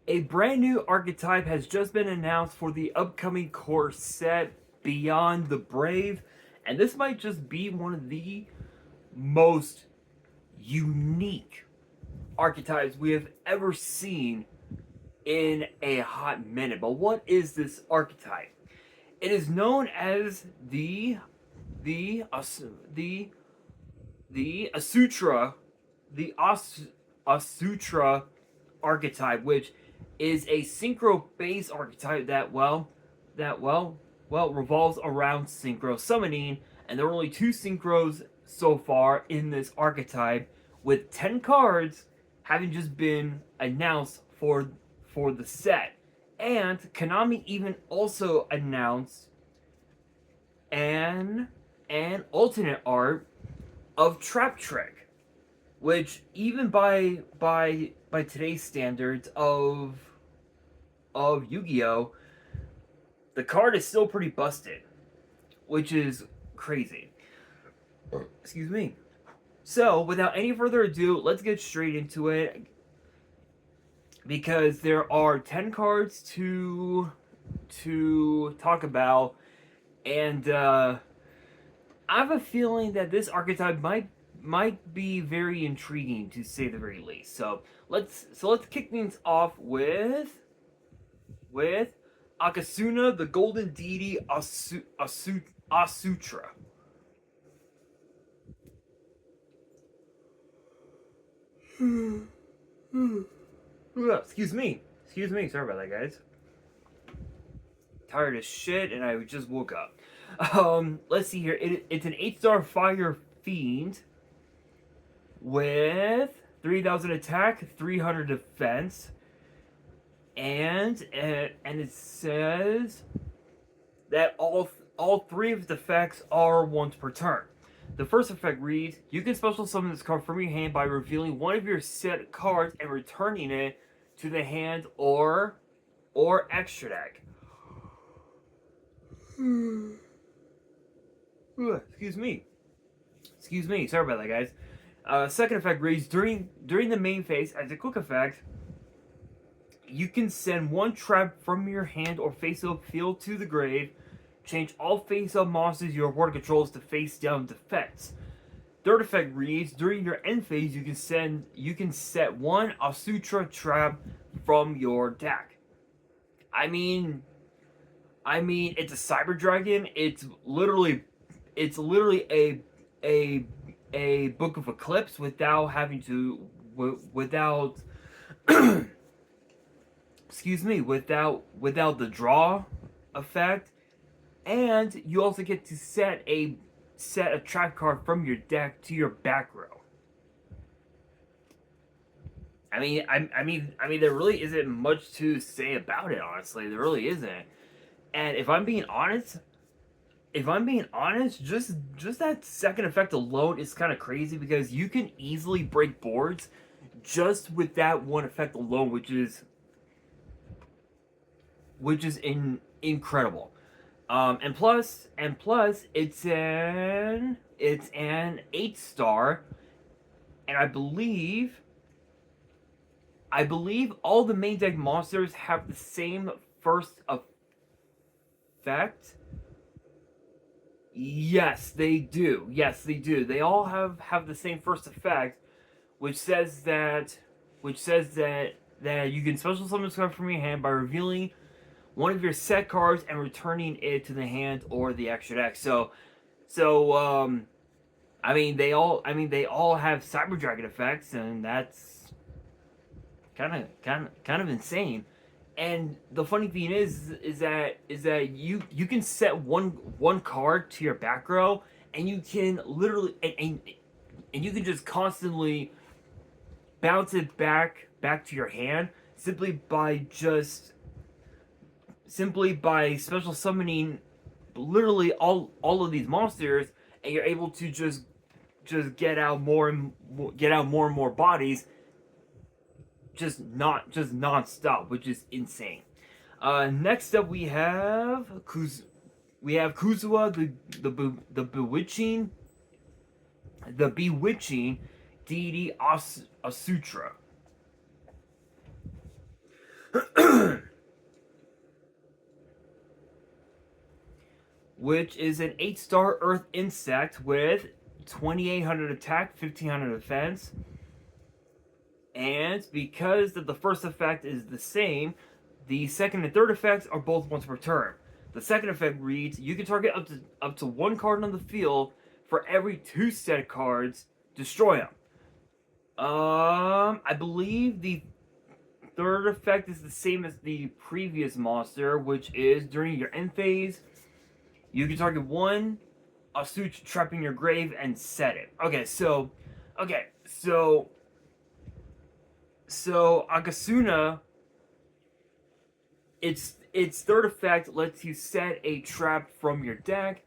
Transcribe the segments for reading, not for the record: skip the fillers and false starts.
A brand new archetype has just been announced for the upcoming core set Beyond the Brave, and this might just be one of the most unique archetypes we have ever seen in a hot minute. But what is this archetype? It is known as the the Asutra, Asutra archetype, which is a synchro-based archetype that revolves around synchro summoning, and there are only two synchros so far in this archetype, with 10 cards having just been announced for the set. And Konami even also announced an alternate art of Trap Trick, which even by today's standards of Yu-Gi-Oh, the card is still pretty busted, which is crazy. Excuse me. So, without any further ado, let's get straight into it, because there are 10 cards to talk about, and I have a feeling that this archetype might be very intriguing, to say the very least. So let's kick things off with Akasuna, the Golden Deity Asutra. Excuse me. Sorry about that, guys. Tired as shit, and I just woke up. Let's see here. It's an 8-star fire fiend with 3,000 attack, 300 defense, and it says that all three of its effects are once per turn. The first effect reads: you can special summon this card from your hand by revealing one of your set cards and returning it to the hand or extra deck. Excuse me. Sorry about that, guys. Second effect reads: during the main phase, as a quick effect, you can send one trap from your hand or face-up field to the grave. Change all face-up monsters your opponent controls to face-down defense. Third effect reads: during your end phase, you can set one Asutra trap from your deck. I mean, it's a Cyber Dragon. It's literally a Book of Eclipse without having to without excuse me, without the draw effect, and you also get to set a trap card from your deck to your back row. I mean, there really isn't much to say about it. Honestly, there really isn't. And if I'm being honest, just that second effect alone is kind of crazy, because you can easily break boards just with that one effect alone, which is incredible. And plus, it's an 8-star, and I believe all the main deck monsters have the same first effect. Yes, they do. They all have the same first effect, which says that you can special summon this card from your hand by revealing one of your set cards and returning it to the hand or the extra deck. So they all have Cyber Dragon effects, and that's kind of insane. And the funny thing is that you can set one card to your back row, and you can literally and you can just constantly bounce it back to your hand simply by special summoning literally all of these monsters, and you're able to just get out more and more bodies, just non-stop, which is insane. Next up, we have Kuzua, the bewitching deity Asutra. which is an 8-star Earth insect with 2800 attack, 1500 defense. And because the first effect is the same, the second and third effects are both once per turn. The second effect reads, you can target up to one card on the field for every 2 set cards, destroy them. I believe the third effect is the same as the previous monster, which is during your end phase, you can target one Asutra trap in your grave and set it. So Akasuna, its third effect lets you set a trap from your deck,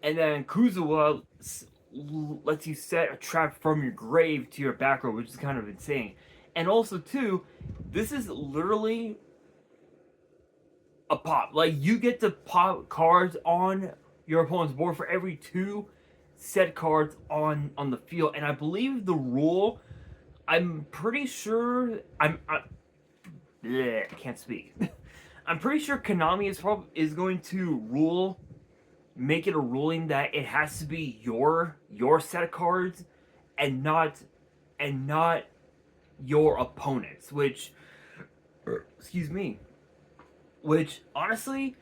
and then Kuzuwa lets you set a trap from your grave to your back row, which is kind of insane. And also too, this is literally a pop. Like, you get to pop cards on your opponent's board for every 2 set cards on the field. And I believe the rule, I'm pretty sure I can't speak. I'm pretty sure Konami is going to make it a ruling that it has to be your set of cards and not your opponent's, which honestly,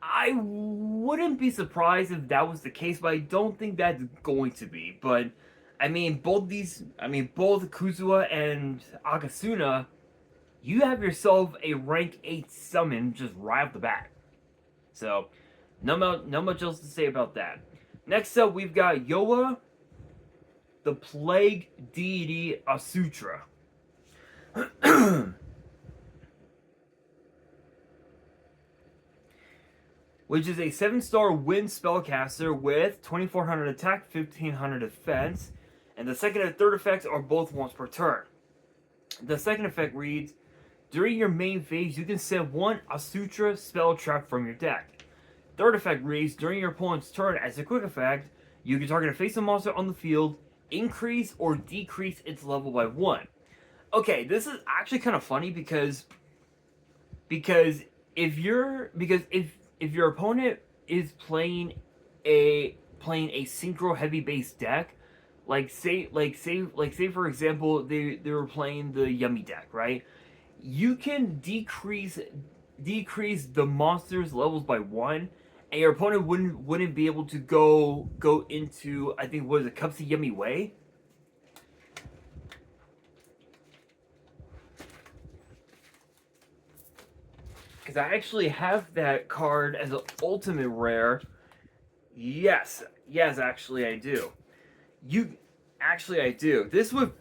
I wouldn't be surprised if that was the case, but I don't think that's going to be. But I mean, both Kuzuwa and Akasuna, you have yourself a rank 8 summon just right off the bat. So, no much else to say about that. Next up, we've got Yoa, the Plague Deity Asutra. Which is a 7-star wind spellcaster with 2400 attack, 1500 defense. And the second and third effects are both once per turn. The second effect reads, during your main phase, you can set one Asutra spell trap from your deck. Third effect reads, during your opponent's turn, as a quick effect, you can target a face-up monster on the field, increase or decrease its level by 1. Okay, this is actually kind of funny because if your opponent is playing a synchro heavy base deck, like say for example they were playing the Yummy deck, right? You can decrease the monster's levels by 1, and your opponent wouldn't be able to go into, I think, what is it, Cups of Yummy Way? Because I actually have that card as an ultimate rare. Yes, actually I do. I do. This would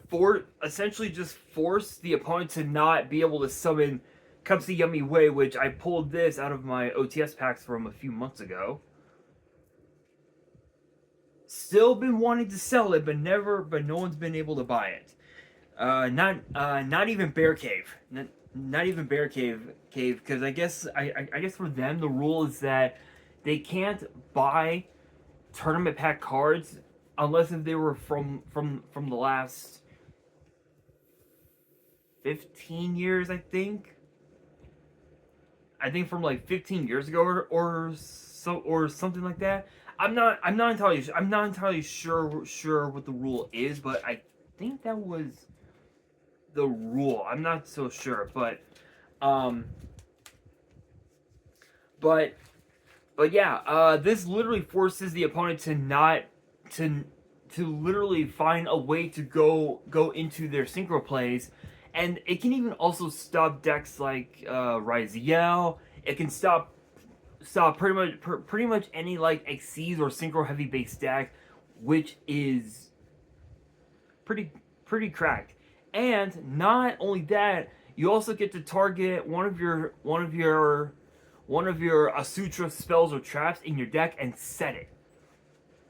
essentially just force the opponent to not be able to summon Cups of Yummy Way, which I pulled this out of my OTS packs from a few months ago. Still been wanting to sell it, but no one's been able to buy it. Not even Bear Cave. Not even Bear Cave, because I guess for them the rule is that they can't buy tournament pack cards unless if they were from the last 15 years, I think from like 15 years ago or something like that. I'm not entirely sure what the rule is, but I think that was the rule. I'm not so sure, but yeah, this literally forces the opponent to literally find a way to go into their synchro plays, and it can even also stop decks like Raziel. It can stop pretty much any like Xyz or synchro heavy base deck, which is pretty cracked. And not only that, you also get to target one of your Asutra spells or traps in your deck and set it,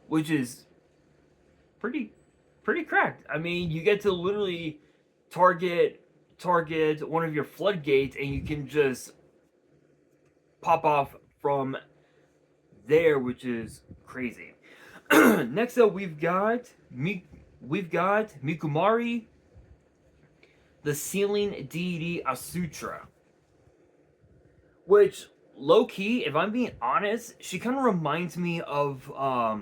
which is pretty cracked. I mean, you get to literally target one of your floodgates, and you can just pop off from there, which is crazy. Next up, we've got Mikumari, the Ceiling Deity Asutra. Which, low key, if I'm being honest, she kind of reminds me of oh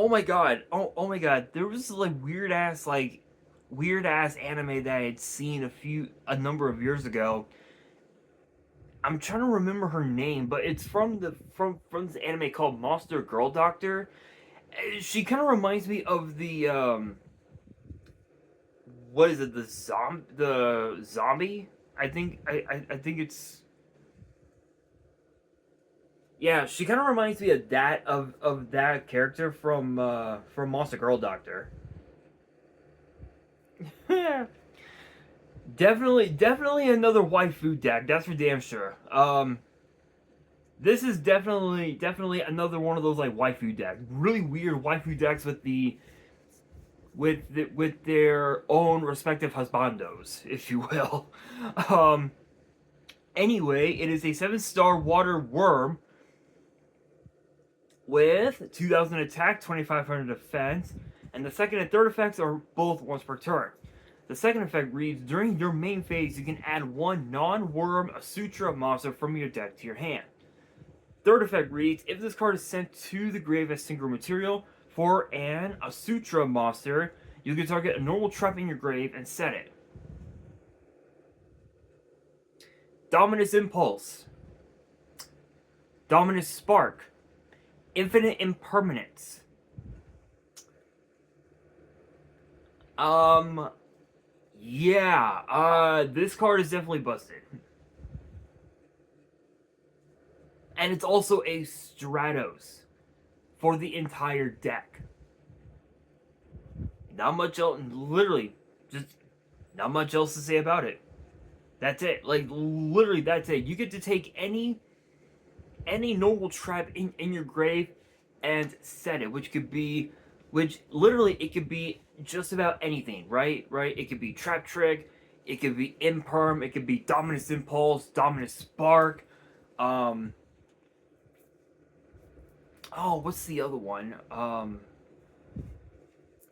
my god, oh my god, there was like weird ass anime that I had seen a number of years ago. I'm trying to remember her name, but it's from this anime called Monster Girl Doctor. She kind of reminds me of the what is it, the zombie? I think it's, yeah, she kind of reminds me of that character from Monster Girl Doctor. Definitely another waifu deck. That's for damn sure. This is definitely another one of those like waifu decks. Really weird waifu decks with their own respective husbandos, if you will. Um. Anyway, it is a 7-star water worm with 2,000 attack, 2,500 defense, and the second and third effects are both once per turn. The second effect reads, during your main phase, you can add one non-worm Asutra monster from your deck to your hand. Third effect reads, if this card is sent to the grave as single material for an Asutra monster, you can target a normal trap in your grave and set it. Dominus Impulse, Dominus Spark, Infinite Impermanence. Yeah, this card is definitely busted. And it's also a Stratos for the entire deck. Not much else, literally, just not much else to say about it. That's it. Like, literally, that's it. You get to take any normal trap in your grave and set it, which literally, it could be just about anything, right? It could be Trap Trick, it could be Imperm, it could be Dominus Impulse, Dominus Spark, oh, what's the other one? I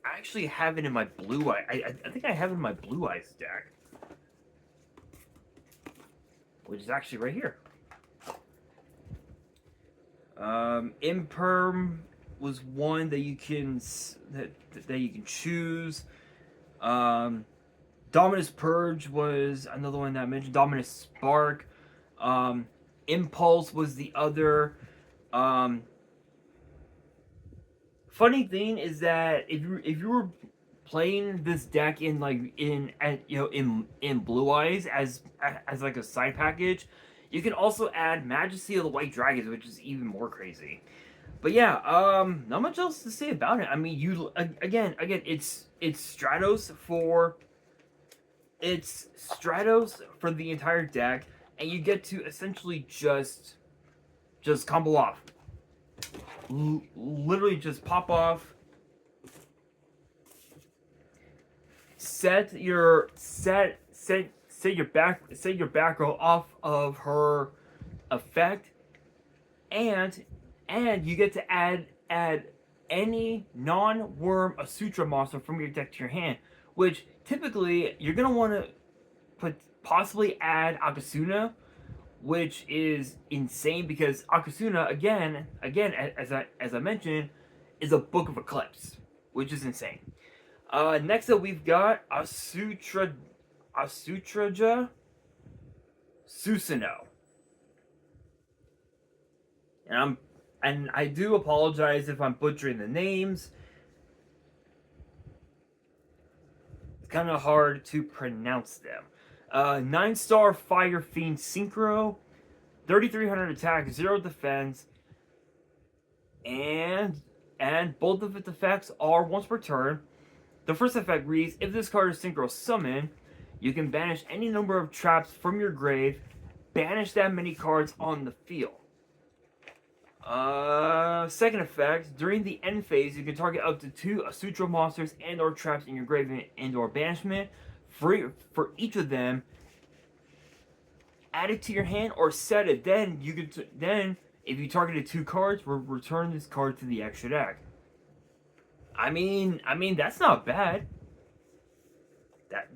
actually have it in my Blue Eye, I think I have it in my Blue Eyes deck, which is actually right here. Imperm was one that you can choose. Dominus Purge was another one that I mentioned. Dominus Spark. Impulse was the other. Funny thing is that if you were playing this deck in Blue Eyes as like a side package, you can also add Majesty of the White Dragons, which is even more crazy. But yeah, not much else to say about it. I mean, again, it's Stratos for the entire deck, and you get to essentially just combo off. Literally just pop off. Set your back row off of her effect, and you get to add any non-worm Asutra monster from your deck to your hand, which typically you're gonna want to possibly add Akasuna, which is insane because Akasuna again as I mentioned is a Book of Eclipse, which is insane. Next up we've got Asutraja Susanoo. And I do apologize if I'm butchering the names. It's kind of hard to pronounce them. 9-star Fire Fiend Synchro, 3,300 attack, 0 defense, and both of its effects are once per turn. The first effect reads, if this card is Synchro Summon, you can banish any number of traps from your grave, banish that many cards on the field. Second effect, during the end phase, you can target up to 2 Asutra monsters and or traps in your grave and or banishment. For each of them, add it to your hand or set it. Then if you targeted 2 cards, return this card to the extra deck. I mean that's not bad.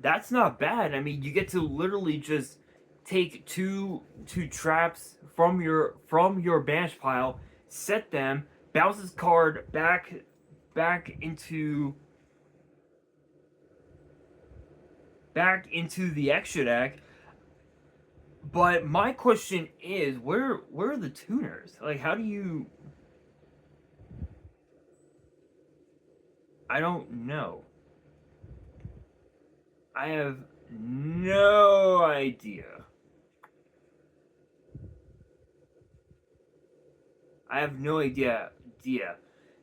that's not bad. I mean, you get to literally just take two traps from your banish pile, set them, bounce this card back into the extra deck. But my question is, where are the tuners? Like, how do you? I don't know. I have no idea. I have no idea.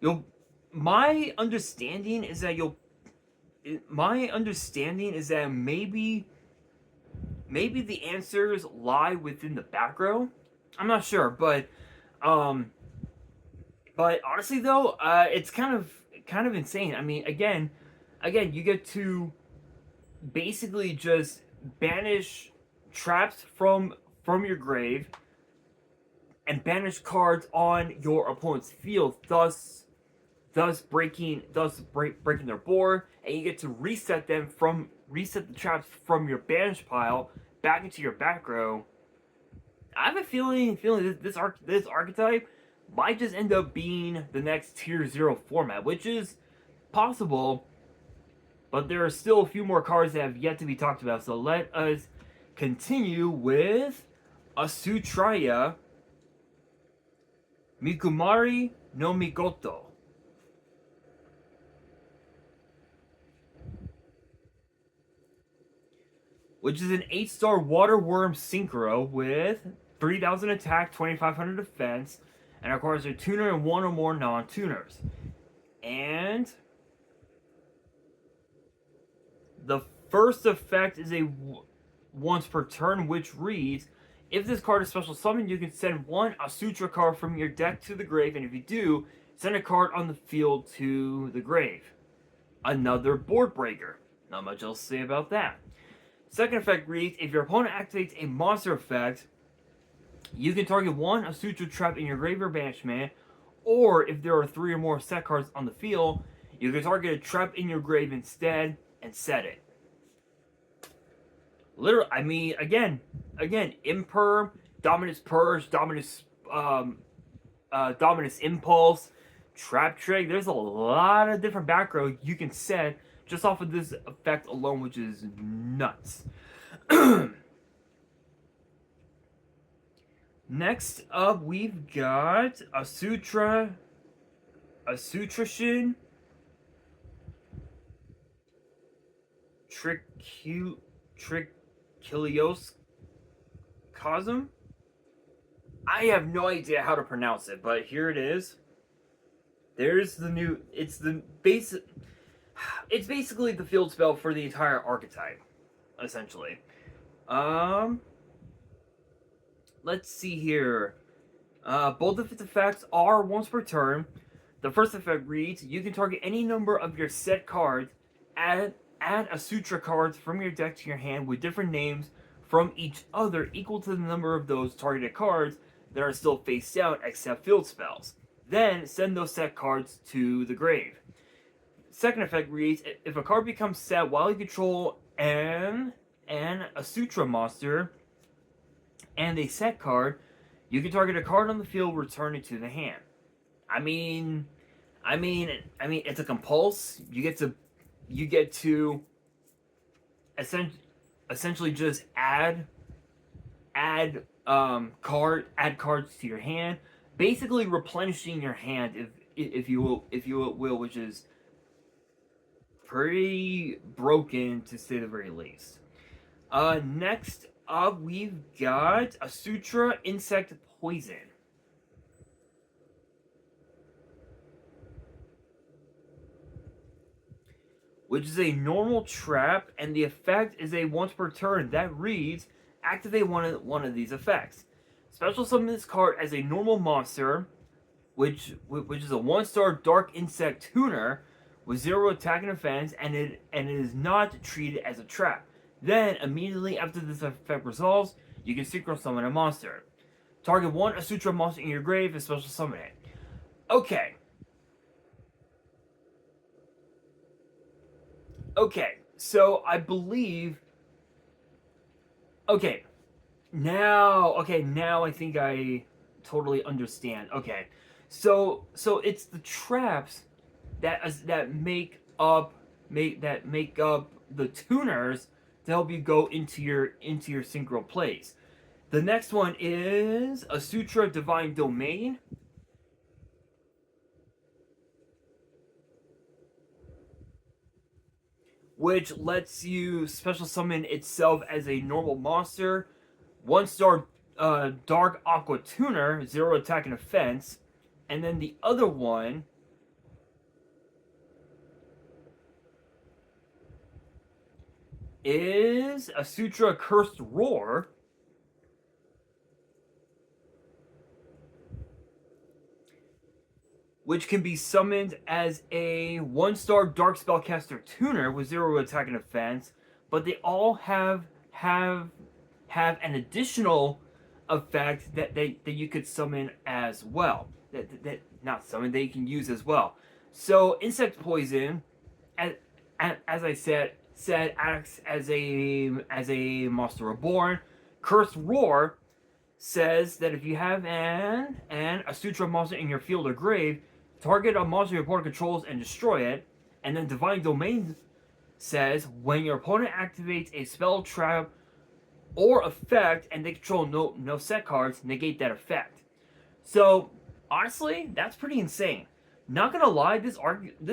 You'll. My understanding is that you'll. My understanding is that maybe the answers lie within the back row. I'm not sure, but honestly though, it's kind of insane. I mean, again, you get to basically just banish traps from your grave and banish cards on your opponent's field, thus breaking their board, and you get to reset the traps from your banish pile back into your back row. I have a feeling this archetype might just end up being the next tier 0 format, which is possible, but there are still a few more cards that have yet to be talked about. So let us continue with Asutra Mikumari no Mikoto, which is an 8-star Water Worm Synchro with 3,000 attack, 2,500 defense, and requires a tuner and one or more non-tuners. And the first effect is a once per turn, which reads, if this card is special summoned, you can send one Asutra card from your deck to the grave, and if you do, send a card on the field to the grave. Another board breaker. Not much else to say about that. Second effect reads, if your opponent activates a monster effect, you can target one Asutra trap in your grave or banishment, or if there are 3 or more set cards on the field, you can target a trap in your grave instead and set it. Literally, I mean, again, Imperm, Dominus Purge, Dominus Impulse, Trap Trick. There's a lot of different back row you can set just off of this effect alone, which is nuts. Next up, we've got Asutra Shin, Trichilios Cosm. I have no idea how to pronounce it, but here it is. There's the new. It's basically the field spell for the entire archetype, essentially. Let's see here. Both of its effects are once per turn. The first effect reads, you can target any number of your set cards, add Asutra cards from your deck to your hand with different names from each other equal to the number of those targeted cards that are still face down except field spells. Then send those set cards to the grave. Second effect reads, if a card becomes set while you control an Asutra monster and a set card, you can target a card on the field, return it to the hand. I mean, it's a compulse. You get to essentially just add cards to your hand, basically replenishing your hand, if you will, which is pretty broken to say the very least. Next up, we've got Asutra Insect Poison, which is a normal trap, and the effect is a once per turn that reads, activate one of these effects. Special summon this card as a normal monster, which is a 1-star Dark Insect Tuner with 0 attack and defense, and it is not treated as a trap. Then, immediately after this effect resolves, you can synchro summon a monster. Target one Asutra monster in your grave and special summon it. Okay. So I believe. Okay, now I think I totally understand. Okay, so it's the traps that make up the tuners to help you go into your synchro plays. The next one is Asutra Divine Domain, which lets you special summon itself as a normal monster. 1 star Dark Aqua Tuner, 0 attack and offense. And then the other one is Asutra Cursed Roar, which can be summoned as a 1 star Dark Spellcaster Tuner with 0 attack and offense, but they all have an additional effect that you could summon as well. That not summon, that you can use as well. So Insect Poison, as, as I said acts as a monster reborn. Cursed Roar says that if you have an Asutra monster in your field or grave, target a monster your opponent controls and destroy it. And then Divine Domain says when your opponent activates a spell, trap, or effect and they control no set cards, negate that effect. So honestly, that's pretty insane. Not gonna lie, this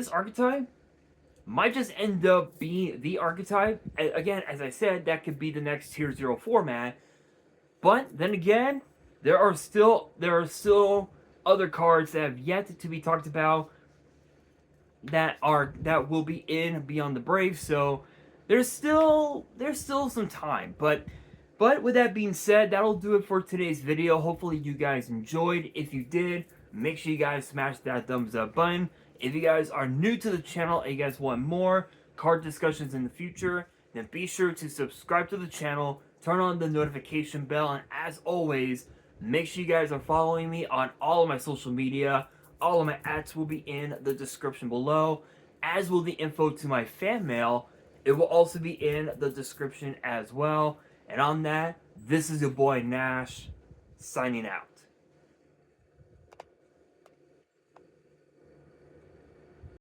archetype might just end up being the archetype. Again, as I said, that could be the next Tier 0 format. But then again, there are still other cards that have yet to be talked about that will be in Beyond the Brave. So there's still some time. But with that being said, that'll do it for today's video. Hopefully you guys enjoyed. If you did, make sure you guys smash that thumbs up button. If you guys are new to the channel and you guys want more card discussions in the future, then be sure to subscribe to the channel, turn on the notification bell, and as always, make sure you guys are following me on all of my social media. All of my ads will be in the description below, as will the info to my fan mail. It will also be in the description as well. And on that, this is your boy Nash, signing out.